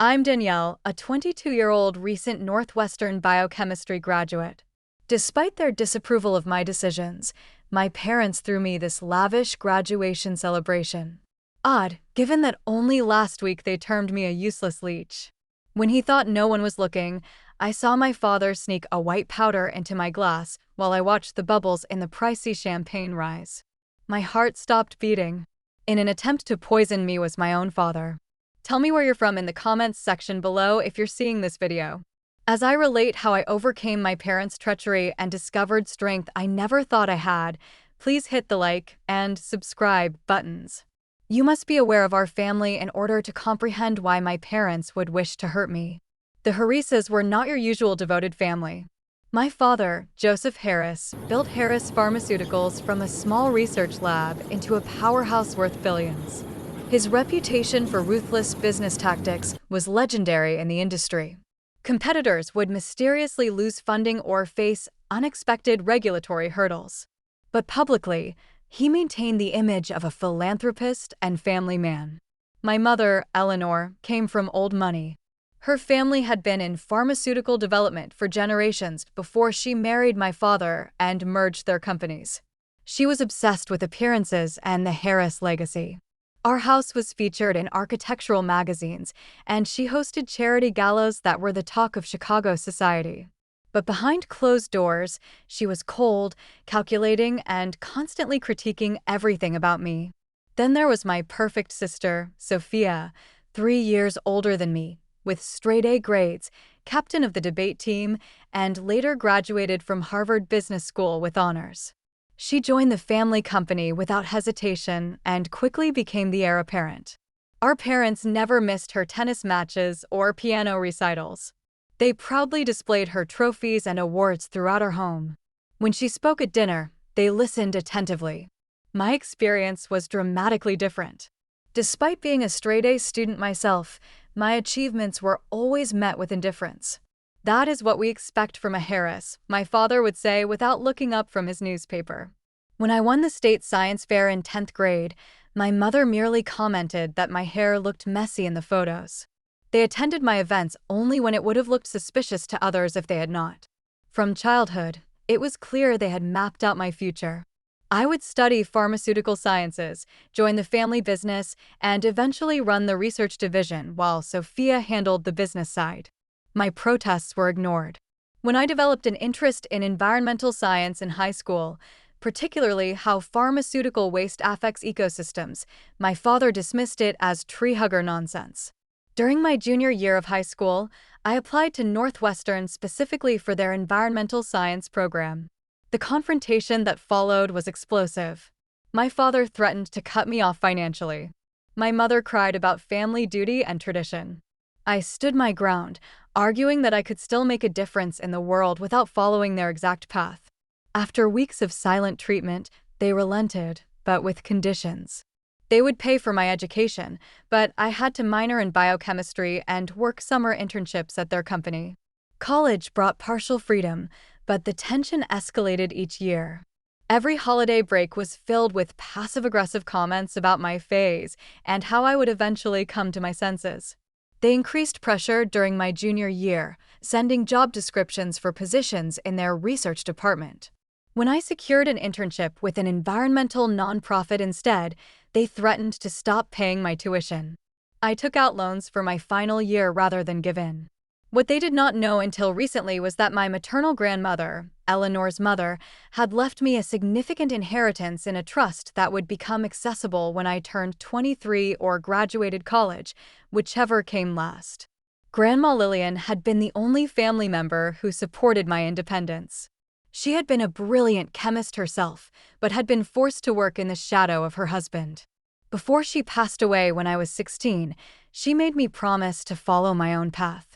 I'm Danielle, a 22-year-old recent Northwestern biochemistry graduate. Despite their disapproval of my decisions, my parents threw me this lavish graduation celebration. Odd, given that only last week they termed me a useless leech. When he thought no one was looking, I saw my father sneak a white powder into my glass while I watched the bubbles in the pricey champagne rise. My heart stopped beating. In an attempt to poison me was my own father. Tell me where you're from in the comments section below if you're seeing this video. As I relate how I overcame my parents' treachery and discovered strength I never thought I had, please hit the like and subscribe buttons. You must be aware of our family in order to comprehend why my parents would wish to hurt me. The Harrisas were not your usual devoted family. My father, Joseph Harris, built Harris Pharmaceuticals from a small research lab into a powerhouse worth billions. His reputation for ruthless business tactics was legendary in the industry. Competitors would mysteriously lose funding or face unexpected regulatory hurdles. But publicly, he maintained the image of a philanthropist and family man. My mother, Eleanor, came from old money. Her family had been in pharmaceutical development for generations before she married my father and merged their companies. She was obsessed with appearances and the Harris legacy. Our house was featured in architectural magazines, and she hosted charity galas that were the talk of Chicago society. But behind closed doors, she was cold, calculating, and constantly critiquing everything about me. Then there was my perfect sister, Sophia, 3 years older than me, with straight-A grades, captain of the debate team, and later graduated from Harvard Business School with honors. She joined the family company without hesitation and quickly became the heir apparent. Our parents never missed her tennis matches or piano recitals. They proudly displayed her trophies and awards throughout our home. When she spoke at dinner, they listened attentively. My experience was dramatically different. Despite being a straight-A student myself, my achievements were always met with indifference. "That is what we expect from a Harris," my father would say without looking up from his newspaper. When I won the state science fair in 10th grade, my mother merely commented that my hair looked messy in the photos. They attended my events only when it would have looked suspicious to others if they had not. From childhood, it was clear they had mapped out my future. I would study pharmaceutical sciences, join the family business, and eventually run the research division while Sophia handled the business side. My protests were ignored. When I developed an interest in environmental science in high school, particularly how pharmaceutical waste affects ecosystems, my father dismissed it as tree-hugger nonsense. During my junior year of high school, I applied to Northwestern specifically for their environmental science program. The confrontation that followed was explosive. My father threatened to cut me off financially. My mother cried about family duty and tradition. I stood my ground, arguing that I could still make a difference in the world without following their exact path. After weeks of silent treatment, they relented, but with conditions. They would pay for my education, but I had to minor in biochemistry and work summer internships at their company. College brought partial freedom, but the tension escalated each year. Every holiday break was filled with passive-aggressive comments about my phase and how I would eventually come to my senses. They increased pressure during my junior year, sending job descriptions for positions in their research department. When I secured an internship with an environmental nonprofit instead, they threatened to stop paying my tuition. I took out loans for my final year rather than give in. What they did not know until recently was that my maternal grandmother, Eleanor's mother, had left me a significant inheritance in a trust that would become accessible when I turned 23 or graduated college, whichever came last. Grandma Lillian had been the only family member who supported my independence. She had been a brilliant chemist herself, but had been forced to work in the shadow of her husband. Before she passed away when I was 16, she made me promise to follow my own path.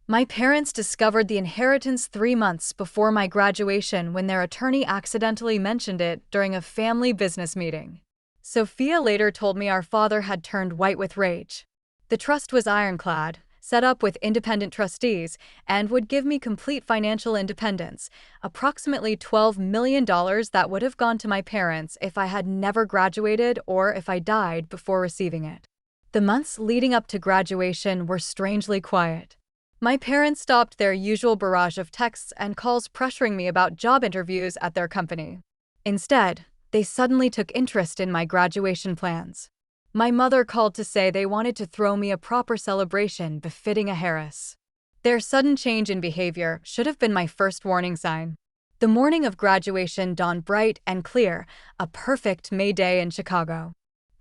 My parents discovered the inheritance 3 months before my graduation when their attorney accidentally mentioned it during a family business meeting. Sophia later told me our father had turned white with rage. The trust was ironclad, set up with independent trustees, and would give me complete financial independence, approximately $12 million that would have gone to my parents if I had never graduated or if I died before receiving it. The months leading up to graduation were strangely quiet. My parents stopped their usual barrage of texts and calls pressuring me about job interviews at their company. Instead, they suddenly took interest in my graduation plans. My mother called to say they wanted to throw me a proper celebration befitting a Harris. Their sudden change in behavior should have been my first warning sign. The morning of graduation dawned bright and clear, a perfect May day in Chicago.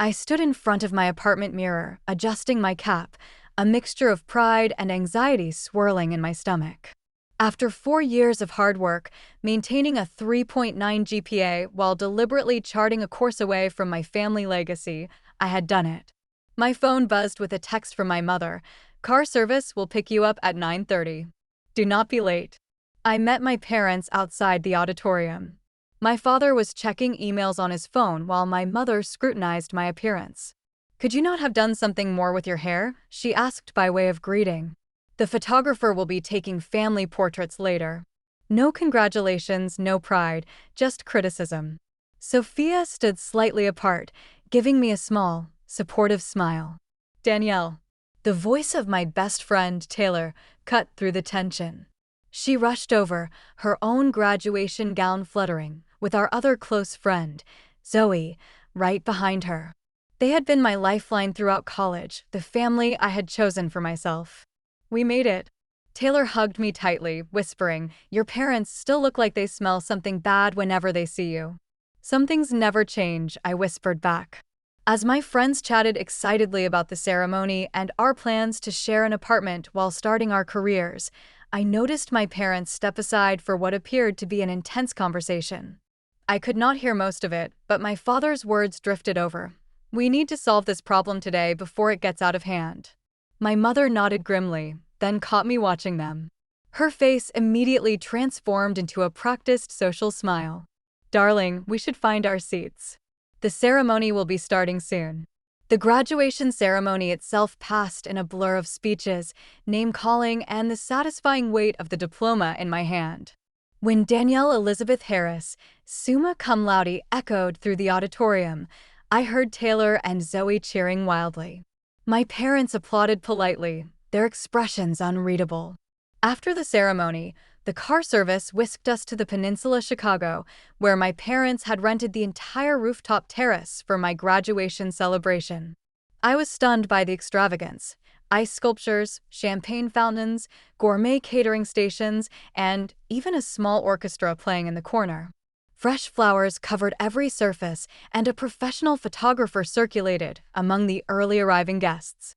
I stood in front of my apartment mirror, adjusting my cap, a mixture of pride and anxiety swirling in my stomach. After 4 years of hard work, maintaining a 3.9 GPA while deliberately charting a course away from my family legacy, I had done it. My phone buzzed with a text from my mother. "Car service will pick you up at 9:30. Do not be late." I met my parents outside the auditorium. My father was checking emails on his phone while my mother scrutinized my appearance. "Could you not have done something more with your hair?" she asked by way of greeting. "The photographer will be taking family portraits later." No congratulations, no pride, just criticism. Sophia stood slightly apart, giving me a small, supportive smile. "Danielle." The voice of my best friend, Taylor, cut through the tension. She rushed over, her own graduation gown fluttering, with our other close friend, Zoe, right behind her. They had been my lifeline throughout college, the family I had chosen for myself. "We made it." Taylor hugged me tightly, whispering, "Your parents still look like they smell something bad whenever they see you." "Some things never change," I whispered back. As my friends chatted excitedly about the ceremony and our plans to share an apartment while starting our careers, I noticed my parents step aside for what appeared to be an intense conversation. I could not hear most of it, but my father's words drifted over. "We need to solve this problem today before it gets out of hand." My mother nodded grimly, then caught me watching them. Her face immediately transformed into a practiced social smile. "Darling, we should find our seats. The ceremony will be starting soon." The graduation ceremony itself passed in a blur of speeches, name-calling, and the satisfying weight of the diploma in my hand. When Danielle Elizabeth Harris, summa cum laude, echoed through the auditorium, I heard Taylor and Zoe cheering wildly. My parents applauded politely, their expressions unreadable. After the ceremony, the car service whisked us to the Peninsula Chicago, where my parents had rented the entire rooftop terrace for my graduation celebration. I was stunned by the extravagance: ice sculptures, champagne fountains, gourmet catering stations, and even a small orchestra playing in the corner. Fresh flowers covered every surface, and a professional photographer circulated among the early arriving guests.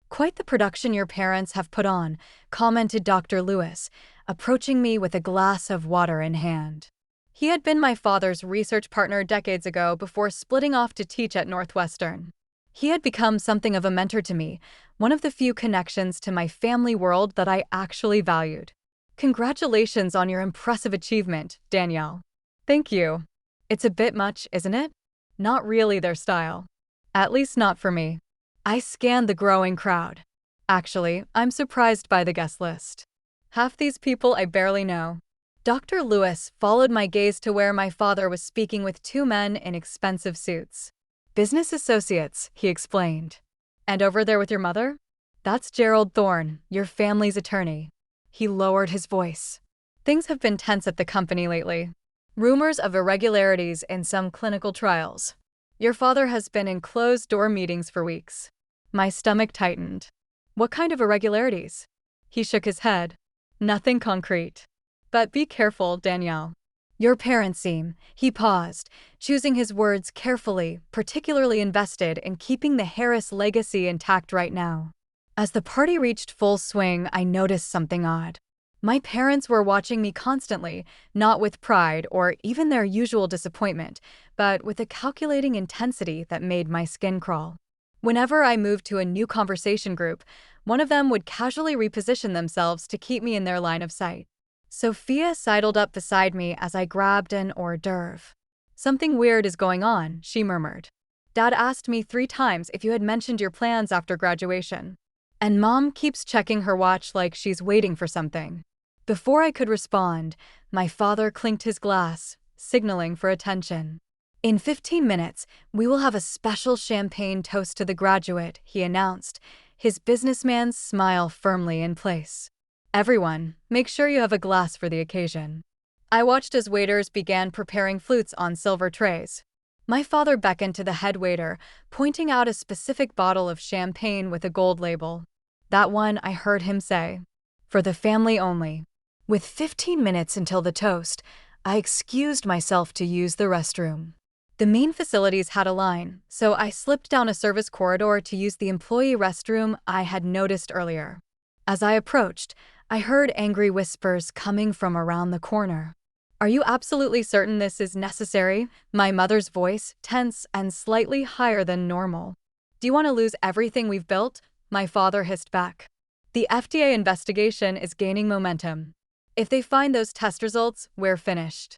"Quite the production your parents have put on," commented Dr. Lewis, approaching me with a glass of water in hand. He had been my father's research partner decades ago before splitting off to teach at Northwestern. He had become something of a mentor to me, one of the few connections to my family world that I actually valued. "Congratulations on your impressive achievement, Danielle." "Thank you." "It's a bit much, isn't it?" Not really their style. At least not for me. I scanned the growing crowd. Actually, I'm surprised by the guest list. Half these people I barely know. Dr. Lewis followed my gaze to where my father was speaking with two men in expensive suits. "Business associates," he explained. "And over there with your mother? That's Gerald Thorne, your family's attorney." He lowered his voice. "Things have been tense at the company lately. Rumors of irregularities in some clinical trials. Your father has been in closed-door meetings for weeks." My stomach tightened. "What kind of irregularities?" He shook his head. "Nothing concrete. But be careful, Danielle. Your parents seem—" He paused, choosing his words carefully, particularly invested in keeping the Harris legacy intact right now. As the party reached full swing, I noticed something odd. My parents were watching me constantly, not with pride or even their usual disappointment, but with a calculating intensity that made my skin crawl. Whenever I moved to a new conversation group, one of them would casually reposition themselves to keep me in their line of sight. Sophia sidled up beside me as I grabbed an hors d'oeuvre. "Something weird is going on," she murmured. "Dad asked me 3 times if you had mentioned your plans after graduation. And Mom keeps checking her watch like she's waiting for something." Before I could respond, my father clinked his glass, signaling for attention. In 15 minutes, we will have a special champagne toast to the graduate, he announced, his businessman's smile firmly in place. Everyone, make sure you have a glass for the occasion. I watched as waiters began preparing flutes on silver trays. My father beckoned to the head waiter, pointing out a specific bottle of champagne with a gold label. That one, I heard him say. For the family only. With 15 minutes until the toast, I excused myself to use the restroom. The main facilities had a line, so I slipped down a service corridor to use the employee restroom I had noticed earlier. As I approached, I heard angry whispers coming from around the corner. Are you absolutely certain this is necessary? My mother's voice, tense and slightly higher than normal. Do you want to lose everything we've built? My father hissed back. The FDA investigation is gaining momentum. If they find those test results, we're finished.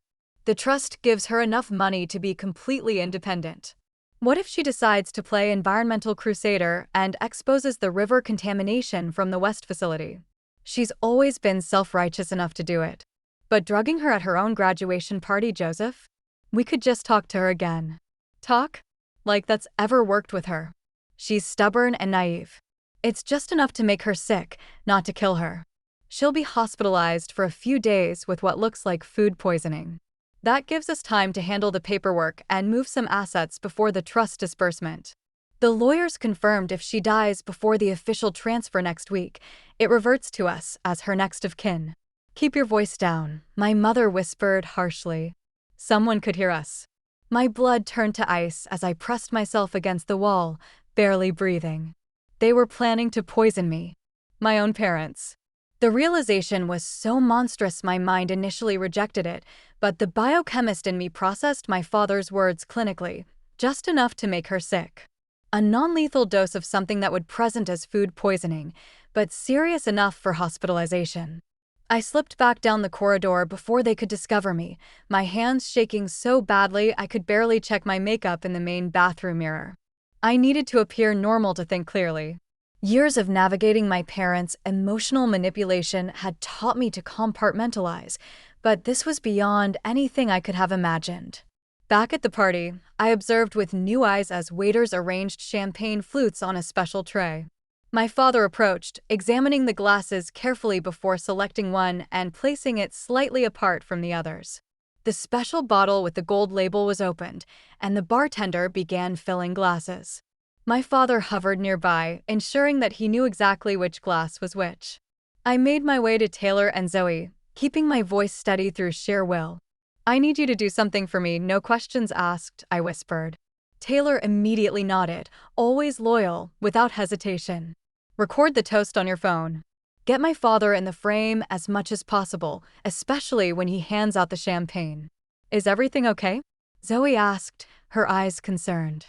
The trust gives her enough money to be completely independent. What if she decides to play environmental crusader and exposes the river contamination from the West facility? She's always been self-righteous enough to do it. But drugging her at her own graduation party, Joseph? We could just talk to her again. Talk? Like that's ever worked with her. She's stubborn and naive. It's just enough to make her sick, not to kill her. She'll be hospitalized for a few days with what looks like food poisoning. That gives us time to handle the paperwork and move some assets before the trust disbursement. The lawyers confirmed if she dies before the official transfer next week, it reverts to us as her next of kin. Keep your voice down, my mother whispered harshly. Someone could hear us. My blood turned to ice as I pressed myself against the wall, barely breathing. They were planning to poison me. My own parents. The realization was so monstrous my mind initially rejected it, but the biochemist in me processed my father's words clinically, just enough to make her sick. A non-lethal dose of something that would present as food poisoning, but serious enough for hospitalization. I slipped back down the corridor before they could discover me, my hands shaking so badly I could barely check my makeup in the main bathroom mirror. I needed to appear normal to think clearly. Years of navigating my parents' emotional manipulation had taught me to compartmentalize, but this was beyond anything I could have imagined. Back at the party, I observed with new eyes as waiters arranged champagne flutes on a special tray. My father approached, examining the glasses carefully before selecting one and placing it slightly apart from the others. The special bottle with the gold label was opened, and the bartender began filling glasses. My father hovered nearby, ensuring that he knew exactly which glass was which. I made my way to Taylor and Zoe, keeping my voice steady through sheer will. I need you to do something for me, no questions asked, I whispered. Taylor immediately nodded, always loyal, without hesitation. Record the toast on your phone. Get my father in the frame as much as possible, especially when he hands out the champagne. Is everything okay? Zoe asked, her eyes concerned.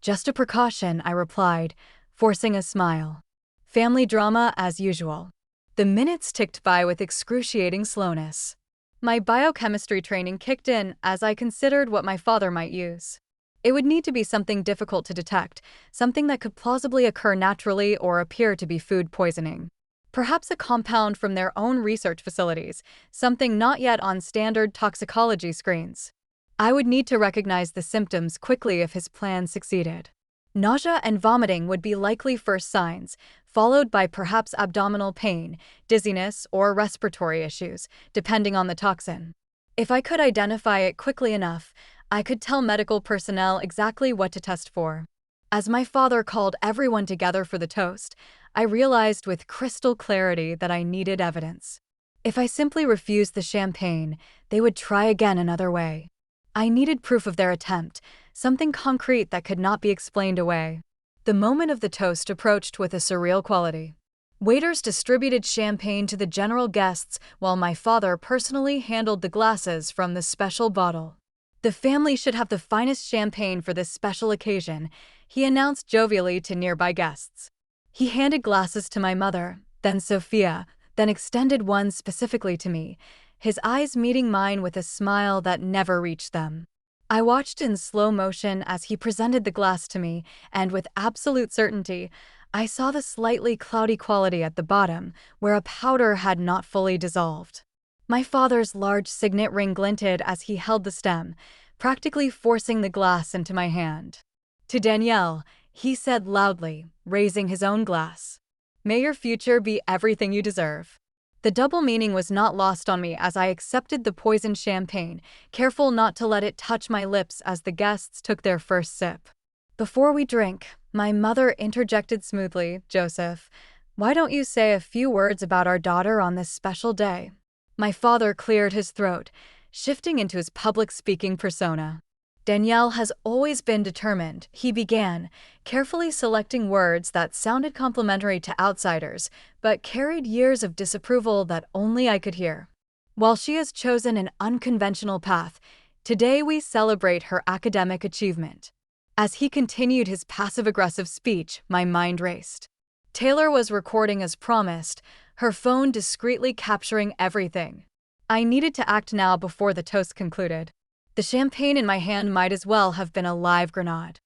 Just a precaution, I replied, forcing a smile. Family drama as usual. The minutes ticked by with excruciating slowness. My biochemistry training kicked in as I considered what my father might use. It would need to be something difficult to detect, something that could plausibly occur naturally or appear to be food poisoning. Perhaps a compound from their own research facilities, something not yet on standard toxicology screens. I would need to recognize the symptoms quickly if his plan succeeded. Nausea and vomiting would be likely first signs, followed by perhaps abdominal pain, dizziness, or respiratory issues, depending on the toxin. If I could identify it quickly enough, I could tell medical personnel exactly what to test for. As my father called everyone together for the toast, I realized with crystal clarity that I needed evidence. If I simply refused the champagne, they would try again another way. I needed proof of their attempt, something concrete that could not be explained away. The moment of the toast approached with a surreal quality. Waiters distributed champagne to the general guests while my father personally handled the glasses from the special bottle. The family should have the finest champagne for this special occasion, he announced jovially to nearby guests. He handed glasses to my mother, then Sophia, then extended one specifically to me, his eyes meeting mine with a smile that never reached them. I watched in slow motion as he presented the glass to me, and with absolute certainty, I saw the slightly cloudy quality at the bottom, where a powder had not fully dissolved. My father's large signet ring glinted as he held the stem, practically forcing the glass into my hand. To Danielle, he said loudly, raising his own glass, "May your future be everything you deserve." The double meaning was not lost on me as I accepted the poisoned champagne, careful not to let it touch my lips as the guests took their first sip. "Before we drink," my mother interjected smoothly, "Joseph, why don't you say a few words about our daughter on this special day?" My father cleared his throat, shifting into his public speaking persona. "Danielle has always been determined," he began, carefully selecting words that sounded complimentary to outsiders, but carried years of disapproval that only I could hear. "While she has chosen an unconventional path, today we celebrate her academic achievement." As he continued his passive-aggressive speech, my mind raced. Taylor was recording as promised, her phone discreetly capturing everything. I needed to act now before the toast concluded. The champagne in my hand might as well have been a live grenade.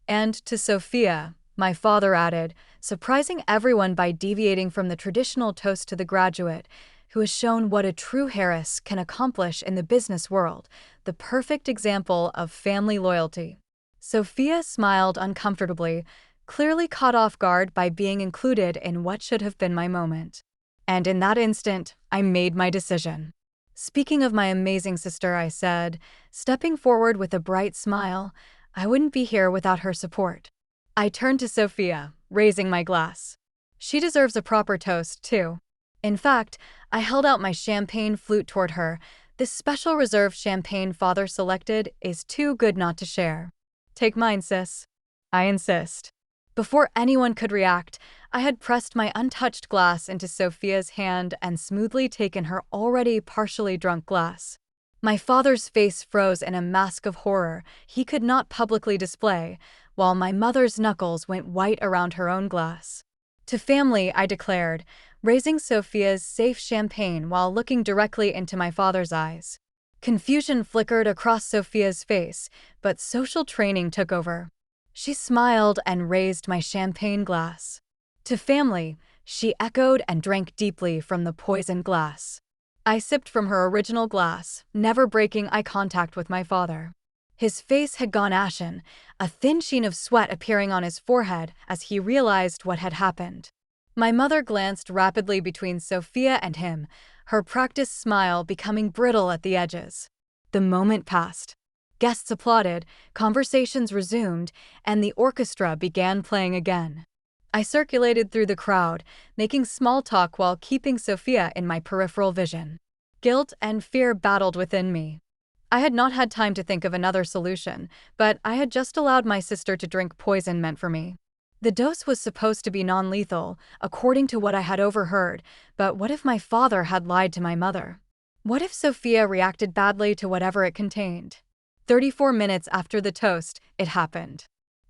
"And to Sophia," my father added, surprising everyone by deviating from the traditional toast to the graduate, who has shown what a true Harris can accomplish in the business world, the perfect example of family loyalty. Sophia smiled uncomfortably, clearly caught off guard by being included in what should have been my moment. And in that instant, I made my decision. "Speaking of my amazing sister," I said, stepping forward with a bright smile, "I wouldn't be here without her support." I turned to Sophia, raising my glass. "She deserves a proper toast, too." In fact, I held out my champagne flute toward her. "This special reserve champagne father selected is too good not to share. Take mine, sis. I insist." Before anyone could react, I had pressed my untouched glass into Sophia's hand and smoothly taken her already partially drunk glass. My father's face froze in a mask of horror he could not publicly display, while my mother's knuckles went white around her own glass. "To family," I declared, raising Sophia's safe champagne while looking directly into my father's eyes. Confusion flickered across Sophia's face, but social training took over. She smiled and raised my champagne glass. "To family," she echoed and drank deeply from the poisoned glass. I sipped from her original glass, never breaking eye contact with my father. His face had gone ashen, a thin sheen of sweat appearing on his forehead as he realized what had happened. My mother glanced rapidly between Sophia and him, her practiced smile becoming brittle at the edges. The moment passed. Guests applauded, conversations resumed, and the orchestra began playing again. I circulated through the crowd, making small talk while keeping Sophia in my peripheral vision. Guilt and fear battled within me. I had not had time to think of another solution, but I had just allowed my sister to drink poison meant for me. The dose was supposed to be non-lethal, according to what I had overheard, but what if my father had lied to my mother? What if Sophia reacted badly to whatever it contained? 34 minutes after the toast, it happened.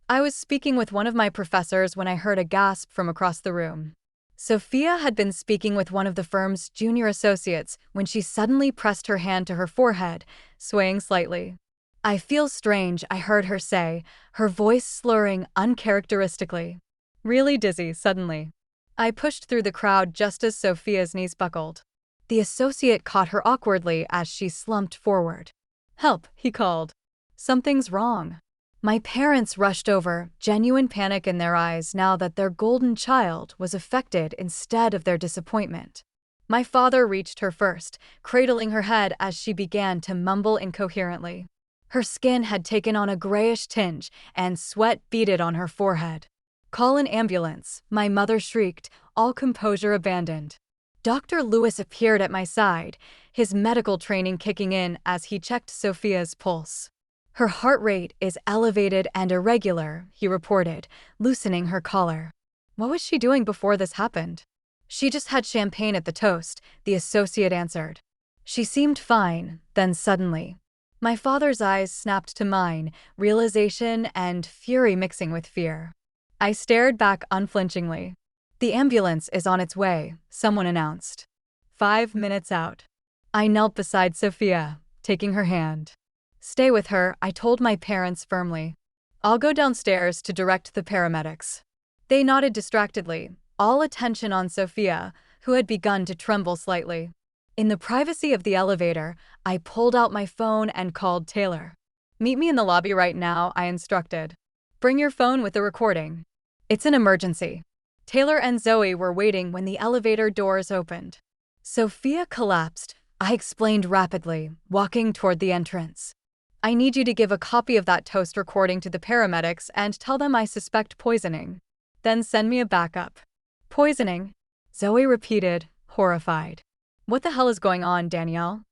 I was speaking with one of my professors when I heard a gasp from across the room. Sophia had been speaking with one of the firm's junior associates when she suddenly pressed her hand to her forehead, swaying slightly. "I feel strange," I heard her say, her voice slurring uncharacteristically. "Really dizzy, suddenly." I pushed through the crowd just as Sophia's knees buckled. The associate caught her awkwardly as she slumped forward. "Help," he called. "Something's wrong." My parents rushed over, genuine panic in their eyes now that their golden child was affected instead of their disappointment. My father reached her first, cradling her head as she began to mumble incoherently. Her skin had taken on a grayish tinge, and sweat beaded on her forehead. "Call an ambulance," my mother shrieked, all composure abandoned. Dr. Lewis appeared at my side, his medical training kicking in as he checked Sophia's pulse. "Her heart rate is elevated and irregular," he reported, loosening her collar. "What was she doing before this happened?" "She just had champagne at the toast," the associate answered. "She seemed fine, then suddenly." My father's eyes snapped to mine, realization and fury mixing with fear. I stared back unflinchingly. "The ambulance is on its way," someone announced. 5 minutes out. I knelt beside Sophia, taking her hand. "Stay with her," I told my parents firmly. "I'll go downstairs to direct the paramedics." They nodded distractedly, all attention on Sophia, who had begun to tremble slightly. In the privacy of the elevator, I pulled out my phone and called Taylor. Meet me in the lobby right now, I instructed. Bring your phone with the recording. It's an emergency. Taylor and Zoe were waiting when the elevator doors opened. Sophia collapsed, I explained rapidly, walking toward the entrance. I need you to give a copy of that toast recording to the paramedics and tell them I suspect poisoning. Then send me a backup. Poisoning? Zoe repeated, horrified. What the hell is going on, Danielle?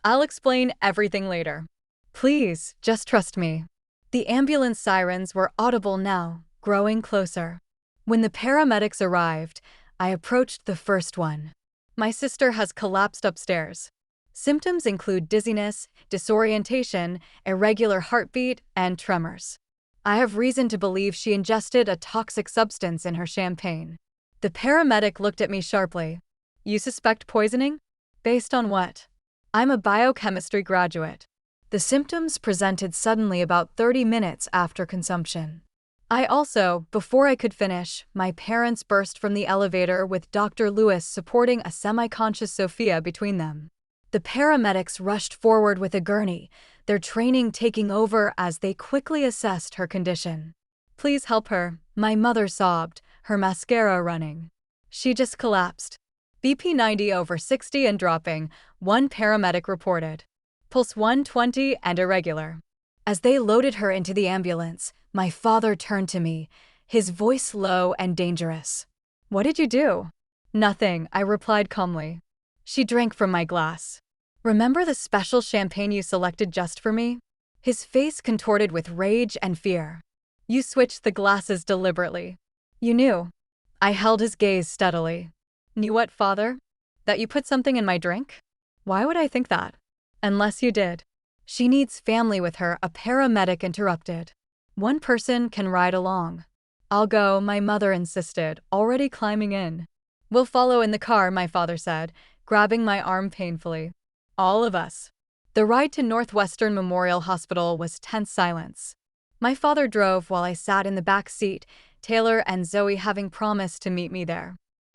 I'll explain everything later. Please, just trust me. The ambulance sirens were audible now, growing closer. When the paramedics arrived, I approached the first one. My sister has collapsed upstairs. Symptoms include dizziness, disorientation, irregular heartbeat, and tremors. I have reason to believe she ingested a toxic substance in her champagne. The paramedic looked at me sharply. You suspect poisoning? Based on what? I'm a biochemistry graduate. The symptoms presented suddenly about 30 minutes after consumption. Before I could finish, my parents burst from the elevator with Dr. Lewis supporting a semi-conscious Sophia between them. The paramedics rushed forward with a gurney, their training taking over as they quickly assessed her condition. Please help her, my mother sobbed, her mascara running. She just collapsed. BP 90/60 and dropping, one paramedic reported. Pulse 120 and irregular. As they loaded her into the ambulance, my father turned to me, his voice low and dangerous. What did you do? Nothing, I replied calmly. She drank from my glass. Remember the special champagne you selected just for me? His face contorted with rage and fear. You switched the glasses deliberately. You knew. I held his gaze steadily. Knew what, father? That you put something in my drink? Why would I think that? Unless you did. She needs family with her, a paramedic interrupted. One person can ride along. I'll go, my mother insisted, already climbing in. We'll follow in the car, my father said, grabbing my arm painfully. All of us. The ride to Northwestern Memorial Hospital was tense silence. My father drove while I sat in the back seat, Taylor and Zoe having promised to meet me there.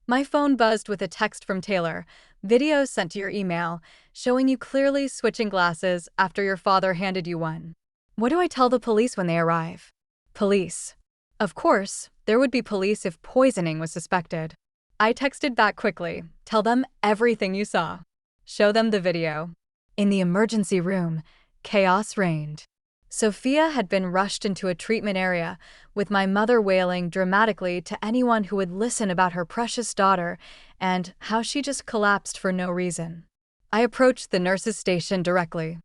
My phone buzzed with a text from Taylor, video sent to your email, showing you clearly switching glasses after your father handed you one. What do I tell the police when they arrive? Police. Of course, there would be police if poisoning was suspected. I texted back quickly, tell them everything you saw. Show them the video. In the emergency room, chaos reigned. Sophia had been rushed into a treatment area, with my mother wailing dramatically to anyone who would listen about her precious daughter and how she just collapsed for no reason. I approached the nurse's station directly.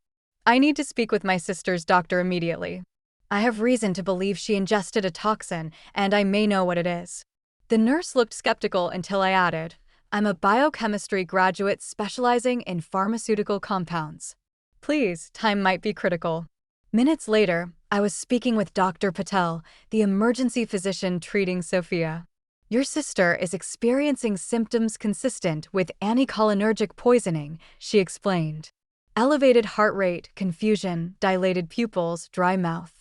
I need to speak with my sister's doctor immediately. I have reason to believe she ingested a toxin, and I may know what it is. The nurse looked skeptical until I added, I'm a biochemistry graduate specializing in pharmaceutical compounds. Please, time might be critical. Minutes later, I was speaking with Dr. Patel, the emergency physician treating Sophia. Your sister is experiencing symptoms consistent with anticholinergic poisoning, she explained. Elevated heart rate, confusion, dilated pupils, dry mouth.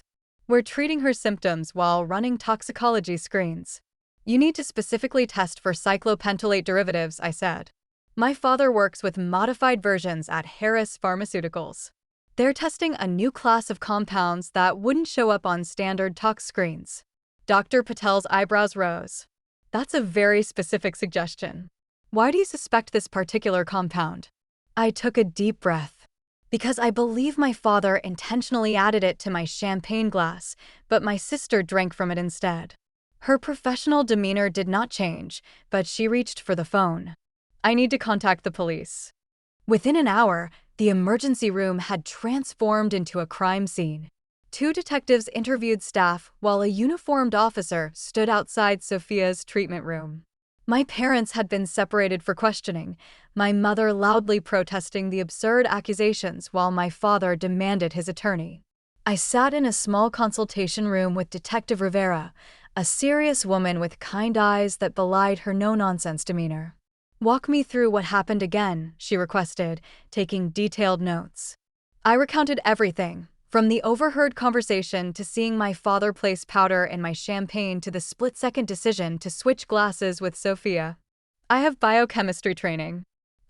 We're treating her symptoms while running toxicology screens. You need to specifically test for cyclopentolate derivatives, I said. My father works with modified versions at Harris Pharmaceuticals. They're testing a new class of compounds that wouldn't show up on standard tox screens. Dr. Patel's eyebrows rose. That's a very specific suggestion. Why do you suspect this particular compound? I took a deep breath. Because I believe my father intentionally added it to my champagne glass, but my sister drank from it instead. Her professional demeanor did not change, but she reached for the phone. I need to contact the police. Within an hour, the emergency room had transformed into a crime scene. 2 detectives interviewed staff while a uniformed officer stood outside Sophia's treatment room. My parents had been separated for questioning, my mother loudly protesting the absurd accusations while my father demanded his attorney. I sat in a small consultation room with Detective Rivera, a serious woman with kind eyes that belied her no-nonsense demeanor. Walk me through what happened again, she requested, taking detailed notes. I recounted everything, from the overheard conversation to seeing my father place powder in my champagne to the split-second decision to switch glasses with Sophia. I have biochemistry training.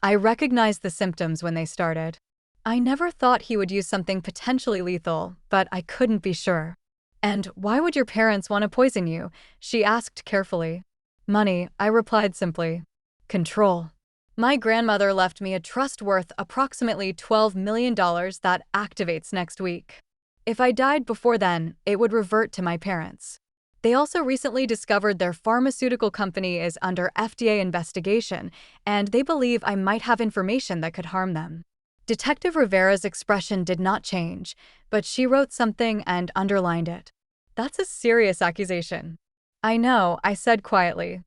I recognized the symptoms when they started. I never thought he would use something potentially lethal, but I couldn't be sure. And why would your parents want to poison you? She asked carefully. Money, I replied simply. Control. My grandmother left me a trust worth approximately $12 million that activates next week. If I died before then, it would revert to my parents. They also recently discovered their pharmaceutical company is under FDA investigation, and they believe I might have information that could harm them. Detective Rivera's expression did not change, but she wrote something and underlined it. That's a serious accusation. I know, I said quietly.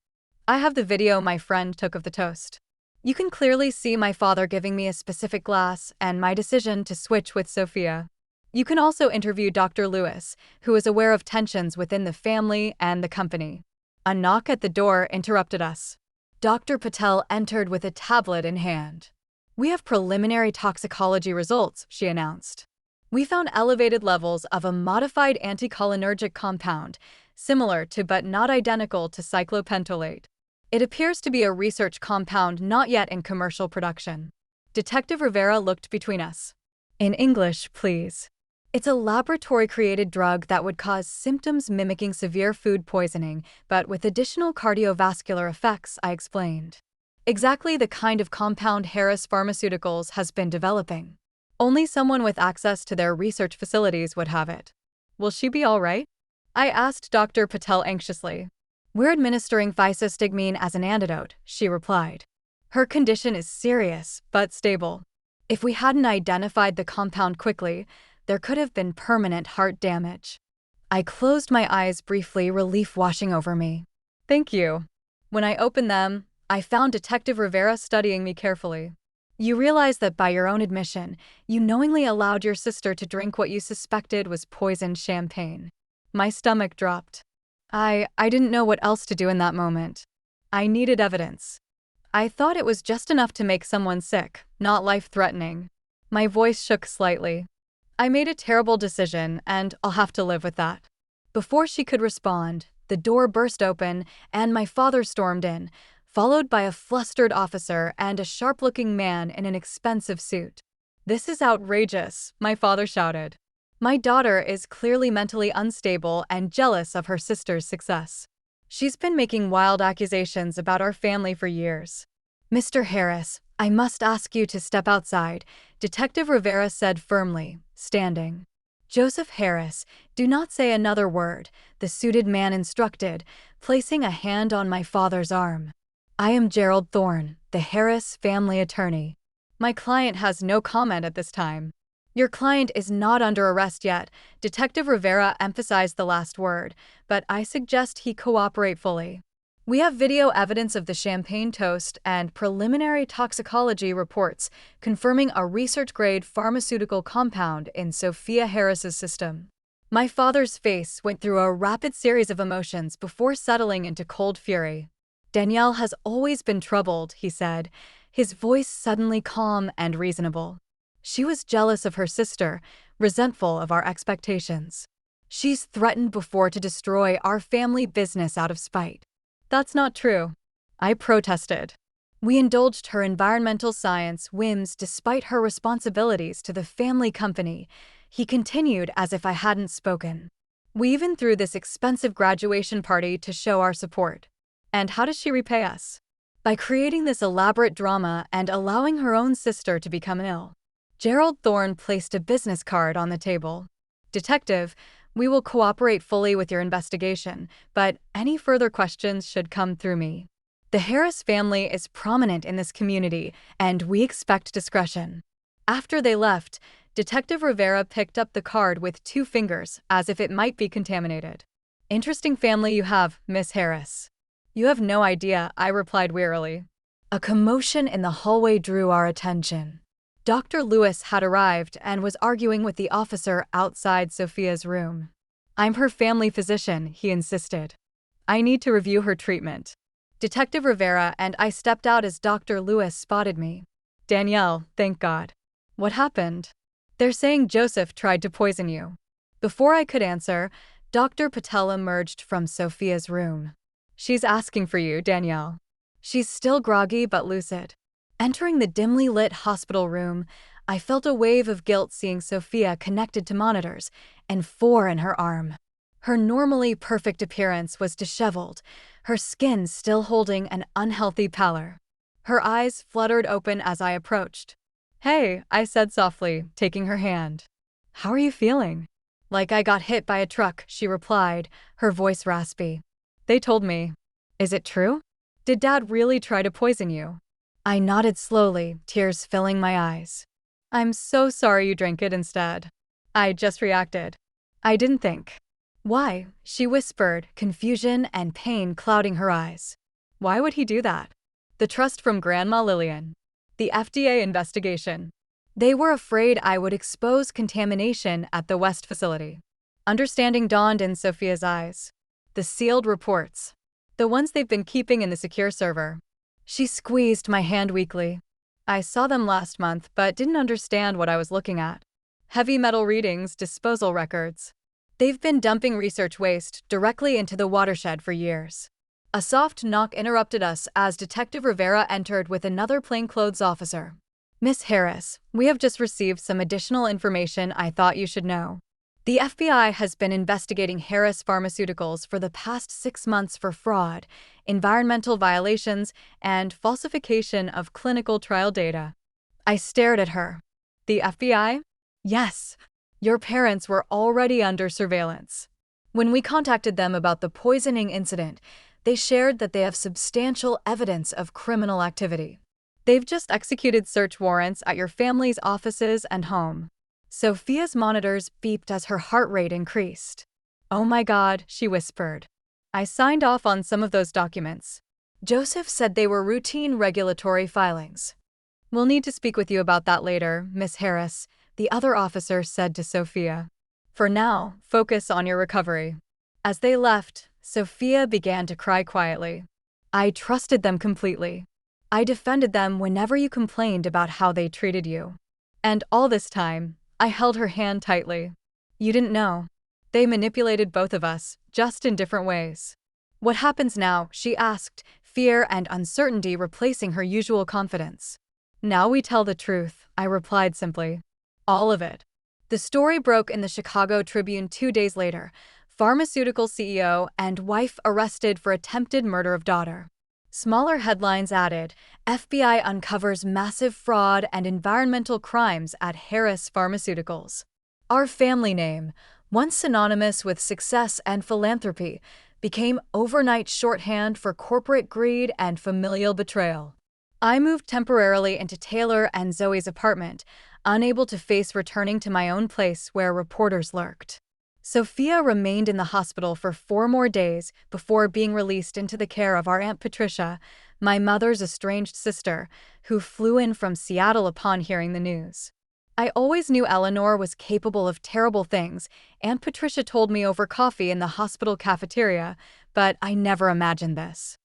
I have the video my friend took of the toast. You can clearly see my father giving me a specific glass and my decision to switch with Sophia. You can also interview Dr. Lewis, who is aware of tensions within the family and the company. A knock at the door interrupted us. Dr. Patel entered with a tablet in hand. We have preliminary toxicology results, she announced. We found elevated levels of a modified anticholinergic compound, similar to but not identical to cyclopentolate. It appears to be a research compound not yet in commercial production. Detective Rivera looked between us. In English, please. It's a laboratory-created drug that would cause symptoms mimicking severe food poisoning, but with additional cardiovascular effects, I explained. Exactly the kind of compound Harris Pharmaceuticals has been developing. Only someone with access to their research facilities would have it. Will she be all right? I asked Dr. Patel anxiously. We're administering physostigmine as an antidote, she replied. Her condition is serious, but stable. If we hadn't identified the compound quickly, there could have been permanent heart damage. I closed my eyes briefly, relief washing over me. Thank you. When I opened them, I found Detective Rivera studying me carefully. You realize that by your own admission, you knowingly allowed your sister to drink what you suspected was poisoned champagne. My stomach dropped. I didn't know what else to do in that moment. I needed evidence. I thought it was just enough to make someone sick, not life-threatening. My voice shook slightly. I made a terrible decision, and I'll have to live with that. Before she could respond, the door burst open, and my father stormed in, followed by a flustered officer and a sharp-looking man in an expensive suit. This is outrageous, my father shouted. My daughter is clearly mentally unstable and jealous of her sister's success. She's been making wild accusations about our family for years. Mr. Harris, I must ask you to step outside, Detective Rivera said firmly, standing. Joseph Harris, do not say another word, the suited man instructed, placing a hand on my father's arm. I am Gerald Thorne, the Harris family attorney. My client has no comment at this time. Your client is not under arrest yet, Detective Rivera emphasized the last word, but I suggest he cooperate fully. We have video evidence of the champagne toast and preliminary toxicology reports confirming a research-grade pharmaceutical compound in Sophia Harris's system. My father's face went through a rapid series of emotions before settling into cold fury. Danielle has always been troubled, he said, his voice suddenly calm and reasonable. She was jealous of her sister, resentful of our expectations. She's threatened before to destroy our family business out of spite. That's not true. I protested. We indulged her environmental science whims despite her responsibilities to the family company, he continued as if I hadn't spoken. We even threw this expensive graduation party to show our support. And how does she repay us? By creating this elaborate drama and allowing her own sister to become ill. Gerald Thorne placed a business card on the table. Detective, we will cooperate fully with your investigation, but any further questions should come through me. The Harris family is prominent in this community, and we expect discretion. After they left, Detective Rivera picked up the card with 2 fingers, as if it might be contaminated. Interesting family you have, Miss Harris. You have no idea, I replied wearily. A commotion in the hallway drew our attention. Dr. Lewis had arrived and was arguing with the officer outside Sophia's room. I'm her family physician, he insisted. I need to review her treatment. Detective Rivera and I stepped out as Dr. Lewis spotted me. Danielle, thank God. What happened? They're saying Joseph tried to poison you. Before I could answer, Dr. Patel emerged from Sophia's room. She's asking for you, Danielle. She's still groggy but lucid. Entering the dimly lit hospital room, I felt a wave of guilt seeing Sophia connected to monitors and 4 in her arm. Her normally perfect appearance was disheveled, her skin still holding an unhealthy pallor. Her eyes fluttered open as I approached. "Hey," I said softly, taking her hand. "How are you feeling?" "Like I got hit by a truck," she replied, her voice raspy. "They told me." "Is it true? Did Dad really try to poison you?" I nodded slowly, tears filling my eyes. "I'm so sorry you drank it instead. I just reacted. I didn't think." "Why?" she whispered, confusion and pain clouding her eyes. "Why would he do that?" "The trust from Grandma Lillian. The FDA investigation. They were afraid I would expose contamination at the West facility." Understanding dawned in Sophia's eyes. "The sealed reports. The ones they've been keeping in the secure server." She squeezed my hand weakly. "I saw them last month, but didn't understand what I was looking at. Heavy metal readings, disposal records. They've been dumping research waste directly into the watershed for years." A soft knock interrupted us as Detective Rivera entered with another plainclothes officer. "Miss Harris, we have just received some additional information I thought you should know. The FBI has been investigating Harris Pharmaceuticals for the past 6 months for fraud, environmental violations, and falsification of clinical trial data." I stared at her. "The FBI?" "Yes. Your parents were already under surveillance. When we contacted them about the poisoning incident, they shared that they have substantial evidence of criminal activity. They've just executed search warrants at your family's offices and home." Sophia's monitors beeped as her heart rate increased. "Oh my God," she whispered. "I signed off on some of those documents. Joseph said they were routine regulatory filings." "We'll need to speak with you about that later, Miss Harris," the other officer said to Sophia. "For now, focus on your recovery." As they left, Sophia began to cry quietly. "I trusted them completely. I defended them whenever you complained about how they treated you. And all this time, I held her hand tightly. You didn't know. They manipulated both of us, just in different ways." "What happens now?" she asked, fear and uncertainty replacing her usual confidence. "Now we tell the truth," I replied simply. "All of it." The story broke in the Chicago Tribune 2 days later. Pharmaceutical CEO and wife arrested for attempted murder of daughter. Smaller headlines added, "FBI uncovers massive fraud and environmental crimes at Harris Pharmaceuticals." Our family name, once synonymous with success and philanthropy, became overnight shorthand for corporate greed and familial betrayal. I moved temporarily into Taylor and Zoe's apartment, unable to face returning to my own place where reporters lurked. Sophia remained in the hospital for 4 more days before being released into the care of our Aunt Patricia, my mother's estranged sister, who flew in from Seattle upon hearing the news. I always knew Eleanor was capable of terrible things. Aunt Patricia told me over coffee in the hospital cafeteria, but I never imagined this.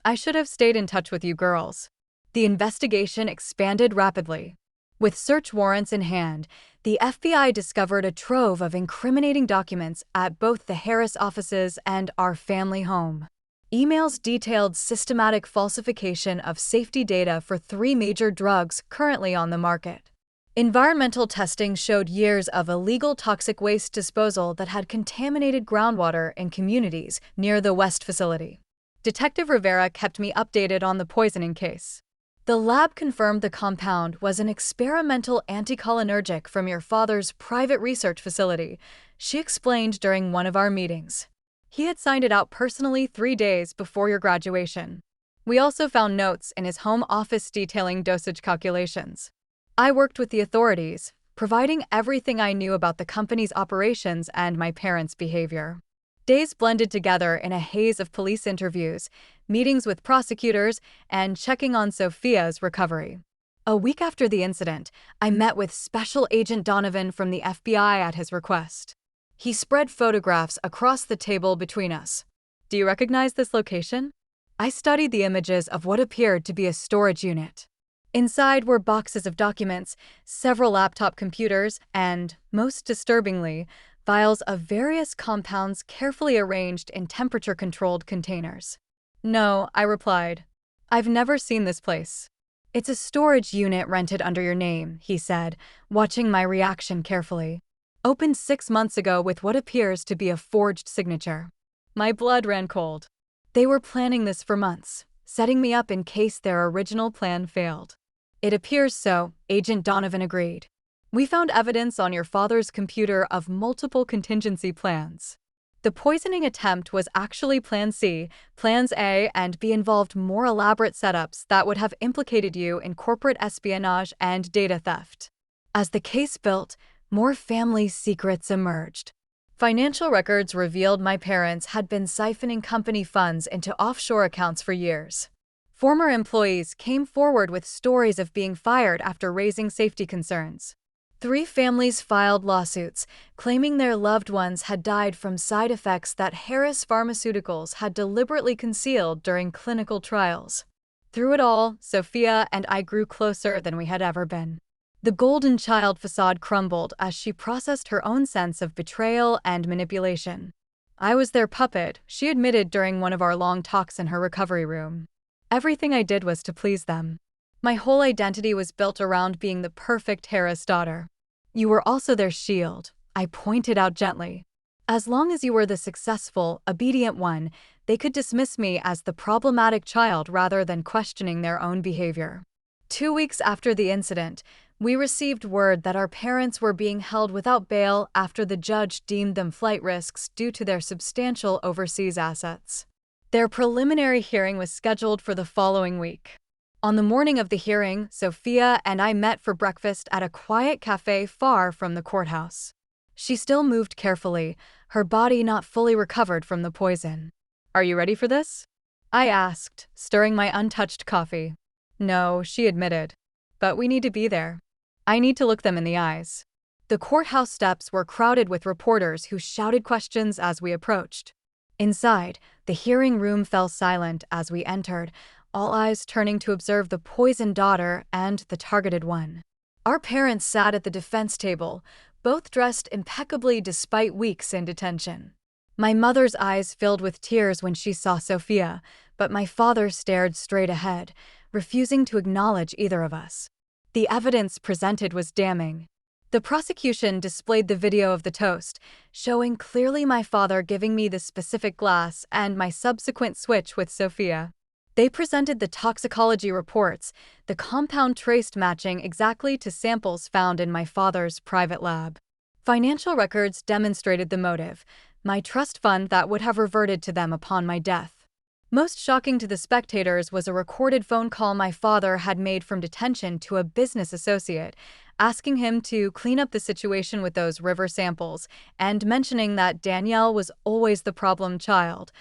I should have stayed in touch with you girls. The investigation expanded rapidly. With search warrants in hand, the FBI discovered a trove of incriminating documents at both the Harris offices and our family home. Emails detailed systematic falsification of safety data for 3 major drugs currently on the market. Environmental testing showed years of illegal toxic waste disposal that had contaminated groundwater in communities near the West facility. Detective Rivera kept me updated on the poisoning case. The lab confirmed the compound was an experimental anticholinergic from your father's private research facility, she explained during one of our meetings. He had signed it out personally 3 days before your graduation. We also found notes in his home office detailing dosage calculations. I worked with the authorities, providing everything I knew about the company's operations and my parents' behavior. Days blended together in a haze of police interviews, meetings with prosecutors, and checking on Sophia's recovery. A week after the incident, I met with Special Agent Donovan from the FBI at his request. He spread photographs across the table between us. "Do you recognize this location?" I studied the images of what appeared to be a storage unit. Inside were boxes of documents, several laptop computers, and, most disturbingly, vials of various compounds carefully arranged in temperature-controlled containers. "No," I replied. "I've never seen this place." It's a storage unit rented under your name, he said, watching my reaction carefully. Opened 6 months ago with what appears to be a forged signature. My blood ran cold. They were planning this for months, setting me up in case their original plan failed. It appears so, Agent Donovan agreed. We found evidence on your father's computer of multiple contingency plans. The poisoning attempt was actually Plan C. Plans A and B involved more elaborate setups that would have implicated you in corporate espionage and data theft. As the case built, more family secrets emerged. Financial records revealed my parents had been siphoning company funds into offshore accounts for years. Former employees came forward with stories of being fired after raising safety concerns. 3 families filed lawsuits, claiming their loved ones had died from side effects that Harris Pharmaceuticals had deliberately concealed during clinical trials. Through it all, Sophia and I grew closer than we had ever been. The golden child facade crumbled as she processed her own sense of betrayal and manipulation. I was their puppet, she admitted during one of our long talks in her recovery room. Everything I did was to please them. My whole identity was built around being the perfect Harris daughter. You were also their shield, I pointed out gently. As long as you were the successful, obedient one, they could dismiss me as the problematic child rather than questioning their own behavior. 2 weeks after the incident, we received word that our parents were being held without bail after the judge deemed them flight risks due to their substantial overseas assets. Their preliminary hearing was scheduled for the following week. On the morning of the hearing, Sophia and I met for breakfast at a quiet cafe far from the courthouse. She still moved carefully, her body not fully recovered from the poison. "Are you ready for this?" I asked, stirring my untouched coffee. "No," she admitted. "But we need to be there. I need to look them in the eyes." The courthouse steps were crowded with reporters who shouted questions as we approached. Inside, the hearing room fell silent as we entered, all eyes turning to observe the poisoned daughter and the targeted one. Our parents sat at the defense table, both dressed impeccably despite weeks in detention. My mother's eyes filled with tears when she saw Sophia, but my father stared straight ahead, refusing to acknowledge either of us. The evidence presented was damning. The prosecution displayed the video of the toast, showing clearly my father giving me the specific glass and my subsequent switch with Sophia. They presented the toxicology reports, the compound traced matching exactly to samples found in my father's private lab. Financial records demonstrated the motive, my trust fund that would have reverted to them upon my death. Most shocking to the spectators was a recorded phone call my father had made from detention to a business associate, asking him to clean up the situation with those river samples, and mentioning that Danielle was always the problem child,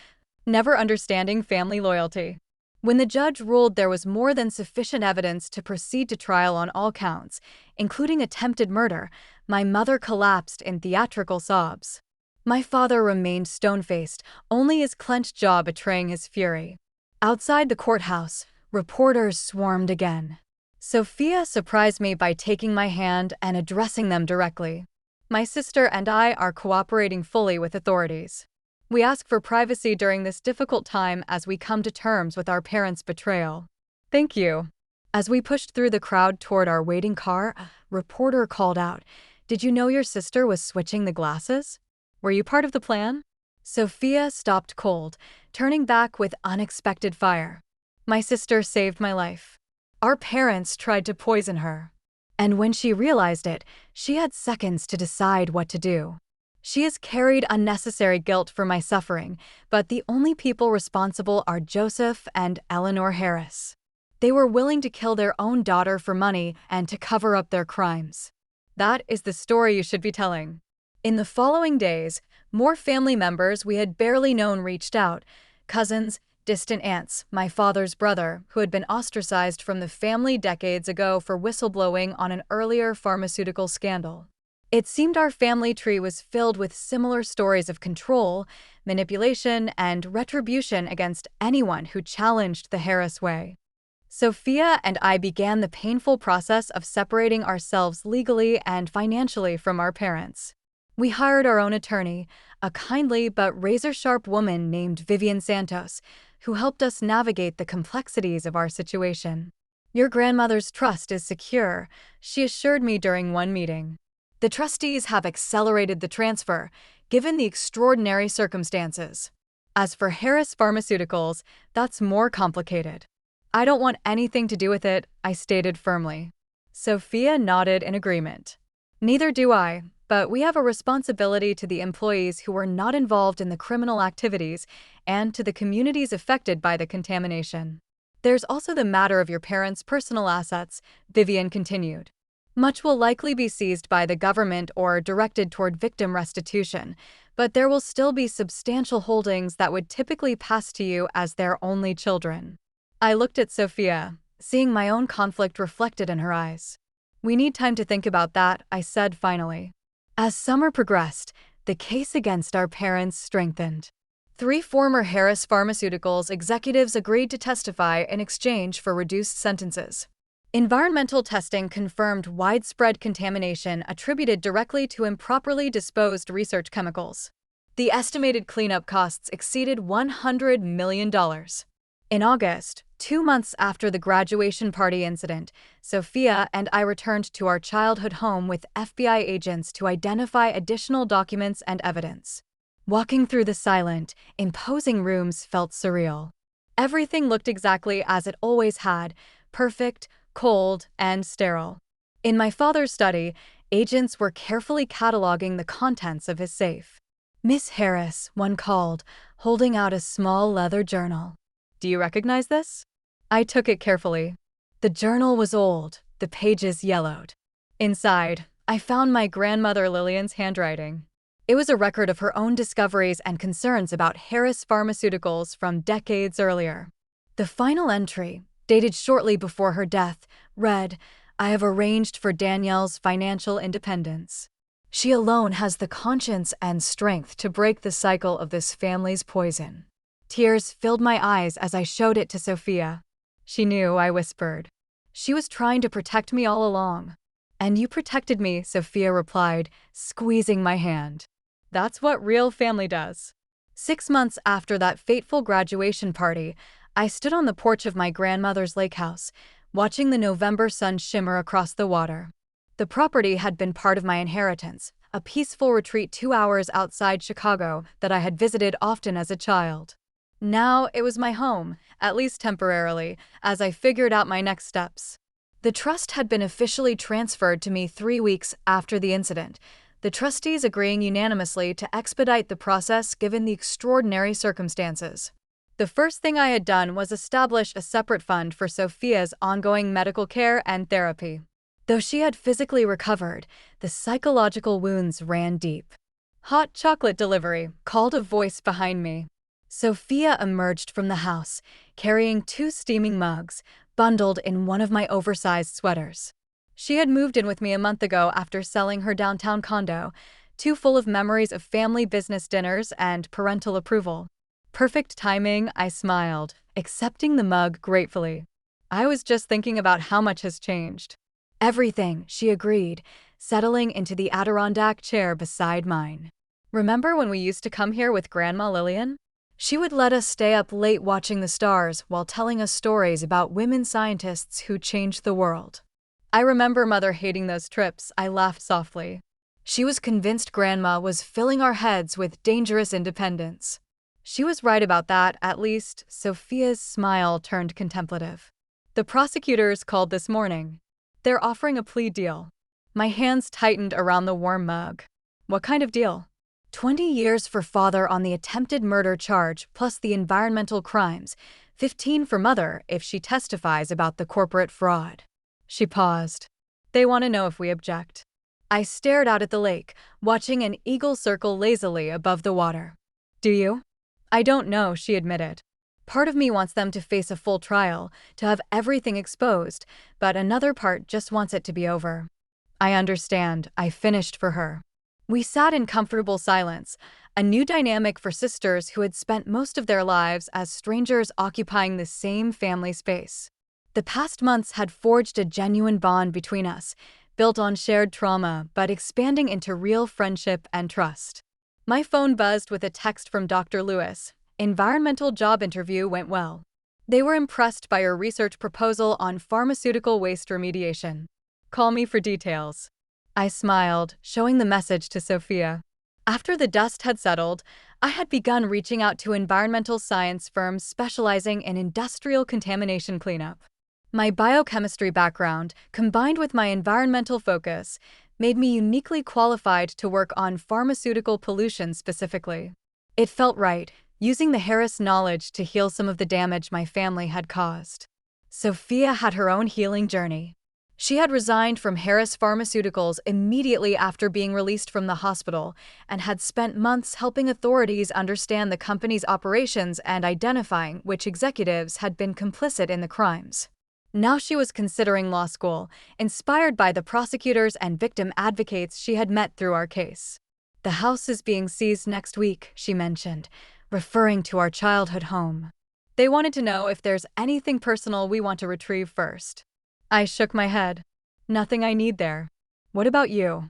never understanding family loyalty. When the judge ruled there was more than sufficient evidence to proceed to trial on all counts, including attempted murder, my mother collapsed in theatrical sobs. My father remained stone-faced, only his clenched jaw betraying his fury. Outside the courthouse, reporters swarmed again. Sophia surprised me by taking my hand and addressing them directly. "My sister and I are cooperating fully with authorities. We ask for privacy during this difficult time as we come to terms with our parents' betrayal." "Thank you." As we pushed through the crowd toward our waiting car, a reporter called out, "Did you know your sister was switching the glasses? Were you part of the plan?" Sophia stopped cold, turning back with unexpected fire. "My sister saved my life. Our parents tried to poison her. And when she realized it, she had seconds to decide what to do. She has carried unnecessary guilt for my suffering, but the only people responsible are Joseph and Eleanor Harris. They were willing to kill their own daughter for money and to cover up their crimes. That is the story you should be telling." In the following days, more family members we had barely known reached out, cousins, distant aunts, my father's brother, who had been ostracized from the family decades ago for whistleblowing on an earlier pharmaceutical scandal. It seemed our family tree was filled with similar stories of control, manipulation, and retribution against anyone who challenged the Harris way. Sophia and I began the painful process of separating ourselves legally and financially from our parents. We hired our own attorney, a kindly but razor-sharp woman named Vivian Santos, who helped us navigate the complexities of our situation. Your grandmother's trust is secure, she assured me during one meeting. The trustees have accelerated the transfer, given the extraordinary circumstances. As for Harris Pharmaceuticals, that's more complicated. I don't want anything to do with it, I stated firmly. Sophia nodded in agreement. Neither do I, but we have a responsibility to the employees who were not involved in the criminal activities and to the communities affected by the contamination. There's also the matter of your parents' personal assets, Vivian continued. Much will likely be seized by the government or directed toward victim restitution, but there will still be substantial holdings that would typically pass to you as their only children. I looked at Sophia, seeing my own conflict reflected in her eyes. We need time to think about that, I said finally. As summer progressed, the case against our parents strengthened. 3 former Harris Pharmaceuticals executives agreed to testify in exchange for reduced sentences. Environmental testing confirmed widespread contamination attributed directly to improperly disposed research chemicals. The estimated cleanup costs exceeded $100 million. In August, 2 months after the graduation party incident, Sophia and I returned to our childhood home with FBI agents to identify additional documents and evidence. Walking through the silent, imposing rooms felt surreal. Everything looked exactly as it always had, perfect, cold, and sterile. In my father's study, agents were carefully cataloging the contents of his safe. Miss Harris, one called, holding out a small leather journal. Do you recognize this? I took it carefully. The journal was old, the pages yellowed. Inside, I found my grandmother Lillian's handwriting. It was a record of her own discoveries and concerns about Harris Pharmaceuticals from decades earlier. The final entry, dated shortly before her death, read, "I have arranged for Danielle's financial independence. She alone has the conscience and strength to break the cycle of this family's poison." Tears filled my eyes as I showed it to Sophia. She knew, I whispered. She was trying to protect me all along. And you protected me, Sophia replied, squeezing my hand. That's what real family does. 6 months after that fateful graduation party, I stood on the porch of my grandmother's lake house, watching the November sun shimmer across the water. The property had been part of my inheritance, a peaceful retreat 2 hours outside Chicago that I had visited often as a child. Now it was my home, at least temporarily, as I figured out my next steps. The trust had been officially transferred to me 3 weeks after the incident, the trustees agreeing unanimously to expedite the process given the extraordinary circumstances. The first thing I had done was establish a separate fund for Sophia's ongoing medical care and therapy. Though she had physically recovered, the psychological wounds ran deep. "Hot chocolate delivery," called a voice behind me. Sophia emerged from the house, carrying 2 steaming mugs, bundled in one of my oversized sweaters. She had moved in with me a month ago after selling her downtown condo, too full of memories of family business dinners and parental approval. Perfect timing, I smiled, accepting the mug gratefully. I was just thinking about how much has changed. Everything, she agreed, settling into the Adirondack chair beside mine. Remember when we used to come here with Grandma Lillian? She would let us stay up late watching the stars while telling us stories about women scientists who changed the world. I remember Mother hating those trips, I laughed softly. She was convinced Grandma was filling our heads with dangerous independence. She was right about that, at least. Sophia's smile turned contemplative. The prosecutors called this morning. They're offering a plea deal. My hands tightened around the warm mug. What kind of deal? 20 years for father on the attempted murder charge plus the environmental crimes, 15 for mother if she testifies about the corporate fraud. She paused. They want to know if we object. I stared out at the lake, watching an eagle circle lazily above the water. Do you? I don't know, she admitted. Part of me wants them to face a full trial, to have everything exposed, but another part just wants it to be over. I understand, I finished for her. We sat in comfortable silence, a new dynamic for sisters who had spent most of their lives as strangers occupying the same family space. The past months had forged a genuine bond between us, built on shared trauma but expanding into real friendship and trust. My phone buzzed with a text from Dr. Lewis. Environmental job interview went well. They were impressed by your research proposal on pharmaceutical waste remediation. Call me for details. I smiled, showing the message to Sophia. After the dust had settled, I had begun reaching out to environmental science firms specializing in industrial contamination cleanup. My biochemistry background, combined with my environmental focus, made me uniquely qualified to work on pharmaceutical pollution specifically. It felt right, using the Harris knowledge to heal some of the damage my family had caused. Sophia had her own healing journey. She had resigned from Harris Pharmaceuticals immediately after being released from the hospital and had spent months helping authorities understand the company's operations and identifying which executives had been complicit in the crimes. Now she was considering law school, inspired by the prosecutors and victim advocates she had met through our case. The house is being seized next week, she mentioned, referring to our childhood home. They wanted to know if there's anything personal we want to retrieve first. I shook my head. Nothing I need there. What about you?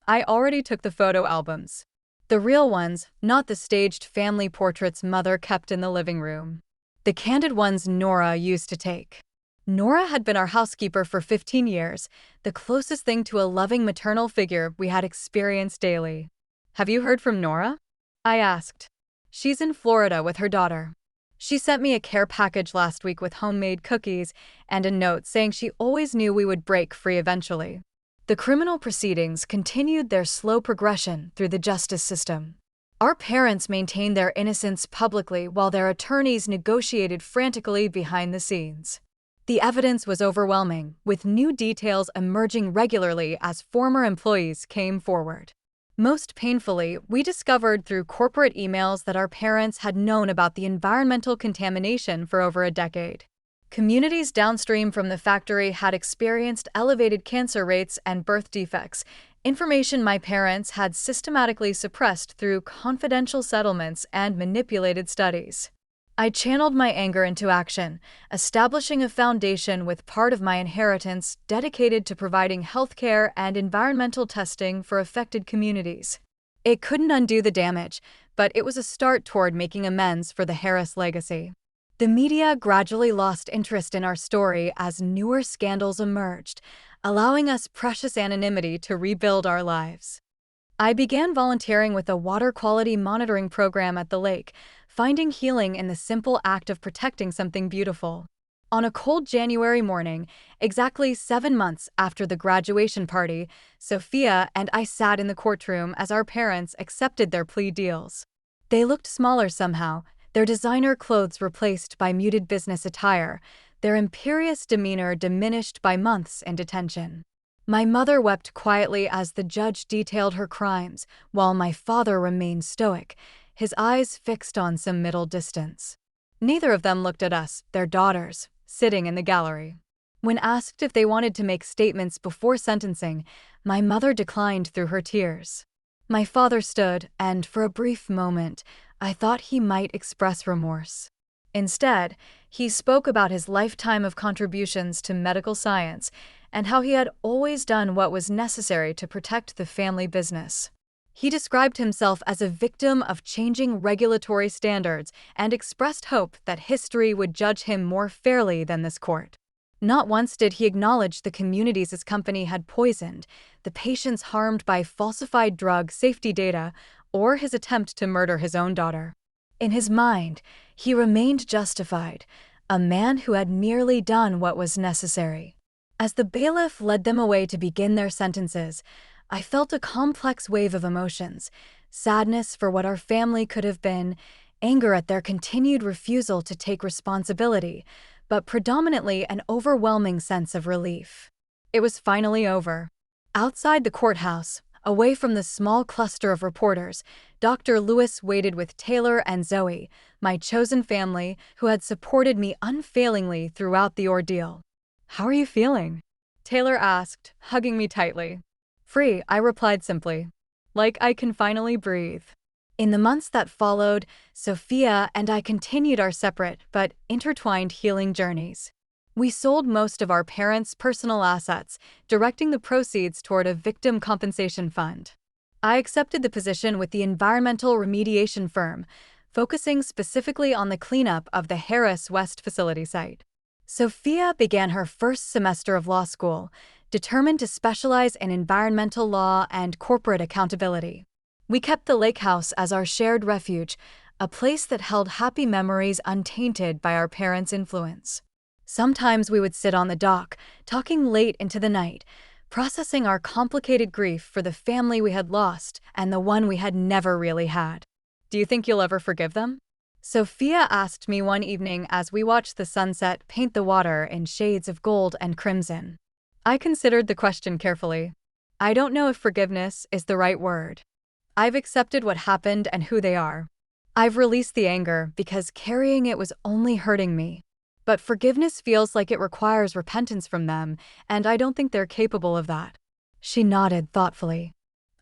I already took the photo albums. The real ones, not the staged family portraits Mother kept in the living room. The candid ones Nora used to take. Nora had been our housekeeper for 15 years, the closest thing to a loving maternal figure we had experienced daily. Have you heard from Nora? I asked. She's in Florida with her daughter. She sent me a care package last week with homemade cookies and a note saying she always knew we would break free eventually. The criminal proceedings continued their slow progression through the justice system. Our parents maintained their innocence publicly while their attorneys negotiated frantically behind the scenes. The evidence was overwhelming, with new details emerging regularly as former employees came forward. Most painfully, we discovered through corporate emails that our parents had known about the environmental contamination for over a decade. Communities downstream from the factory had experienced elevated cancer rates and birth defects, information my parents had systematically suppressed through confidential settlements and manipulated studies. I channeled my anger into action, establishing a foundation with part of my inheritance dedicated to providing healthcare and environmental testing for affected communities. It couldn't undo the damage, but it was a start toward making amends for the Harris legacy. The media gradually lost interest in our story as newer scandals emerged, allowing us precious anonymity to rebuild our lives. I began volunteering with a water quality monitoring program at the lake, finding healing in the simple act of protecting something beautiful. On a cold January morning, exactly 7 months after the graduation party, Sophia and I sat in the courtroom as our parents accepted their plea deals. They looked smaller somehow, their designer clothes replaced by muted business attire, their imperious demeanor diminished by months in detention. My mother wept quietly as the judge detailed her crimes, while my father remained stoic, his eyes fixed on some middle distance. Neither of them looked at us, their daughters, sitting in the gallery. When asked if they wanted to make statements before sentencing, my mother declined through her tears. My father stood, and for a brief moment, I thought he might express remorse. Instead, he spoke about his lifetime of contributions to medical science and how he had always done what was necessary to protect the family business. He described himself as a victim of changing regulatory standards and expressed hope that history would judge him more fairly than this court. Not once did he acknowledge the communities his company had poisoned, the patients harmed by falsified drug safety data, or his attempt to murder his own daughter. In his mind, he remained justified, a man who had merely done what was necessary. As the bailiff led them away to begin their sentences, I felt a complex wave of emotions: sadness for what our family could have been, anger at their continued refusal to take responsibility, but predominantly an overwhelming sense of relief. It was finally over. Outside the courthouse, away from the small cluster of reporters, Dr. Lewis waited with Taylor and Zoe, my chosen family, who had supported me unfailingly throughout the ordeal. "How are you feeling?" Taylor asked, hugging me tightly. "Free," I replied simply. "Like I can finally breathe." In the months that followed, Sophia and I continued our separate but intertwined healing journeys. We sold most of our parents' personal assets, directing the proceeds toward a victim compensation fund. I accepted the position with the environmental remediation firm, focusing specifically on the cleanup of the Harris West facility site. Sophia began her first semester of law school, determined to specialize in environmental law and corporate accountability. We kept the lake house as our shared refuge, a place that held happy memories untainted by our parents' influence. Sometimes we would sit on the dock, talking late into the night, processing our complicated grief for the family we had lost and the one we had never really had. Do you think you'll ever forgive them? Sophia asked me one evening as we watched the sunset paint the water in shades of gold and crimson. I considered the question carefully. I don't know if forgiveness is the right word. I've accepted what happened and who they are. I've released the anger because carrying it was only hurting me. But forgiveness feels like it requires repentance from them, and I don't think they're capable of that. She nodded thoughtfully.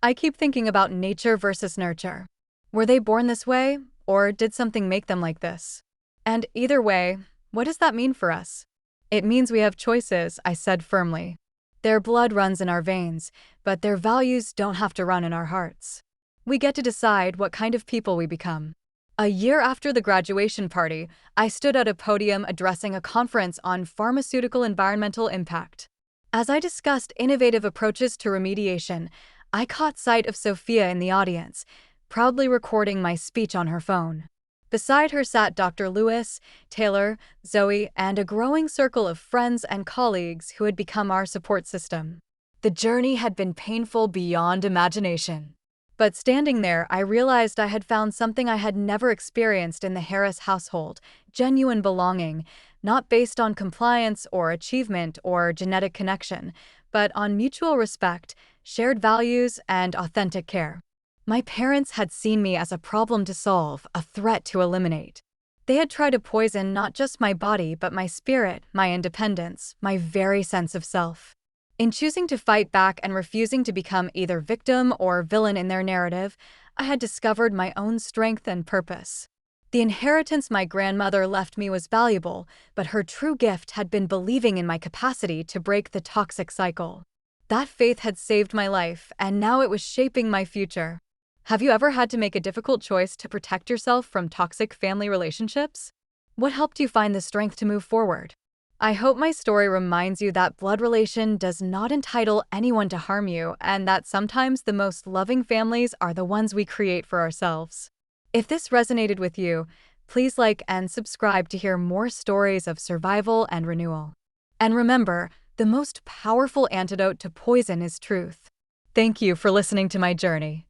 I keep thinking about nature versus nurture. Were they born this way, or did something make them like this? And either way, what does that mean for us? It means we have choices, I said firmly. Their blood runs in our veins, but their values don't have to run in our hearts. We get to decide what kind of people we become. A year after the graduation party, I stood at a podium addressing a conference on pharmaceutical environmental impact. As I discussed innovative approaches to remediation, I caught sight of Sophia in the audience, proudly recording my speech on her phone. Beside her sat Dr. Lewis, Taylor, Zoe, and a growing circle of friends and colleagues who had become our support system. The journey had been painful beyond imagination. But standing there, I realized I had found something I had never experienced in the Harris household: genuine belonging, not based on compliance or achievement or genetic connection, but on mutual respect, shared values, and authentic care. My parents had seen me as a problem to solve, a threat to eliminate. They had tried to poison not just my body, but my spirit, my independence, my very sense of self. In choosing to fight back and refusing to become either victim or villain in their narrative, I had discovered my own strength and purpose. The inheritance my grandmother left me was valuable, but her true gift had been believing in my capacity to break the toxic cycle. That faith had saved my life, and now it was shaping my future. Have you ever had to make a difficult choice to protect yourself from toxic family relationships? What helped you find the strength to move forward? I hope my story reminds you that blood relation does not entitle anyone to harm you, and that sometimes the most loving families are the ones we create for ourselves. If this resonated with you, please like and subscribe to hear more stories of survival and renewal. And remember, the most powerful antidote to poison is truth. Thank you for listening to my journey.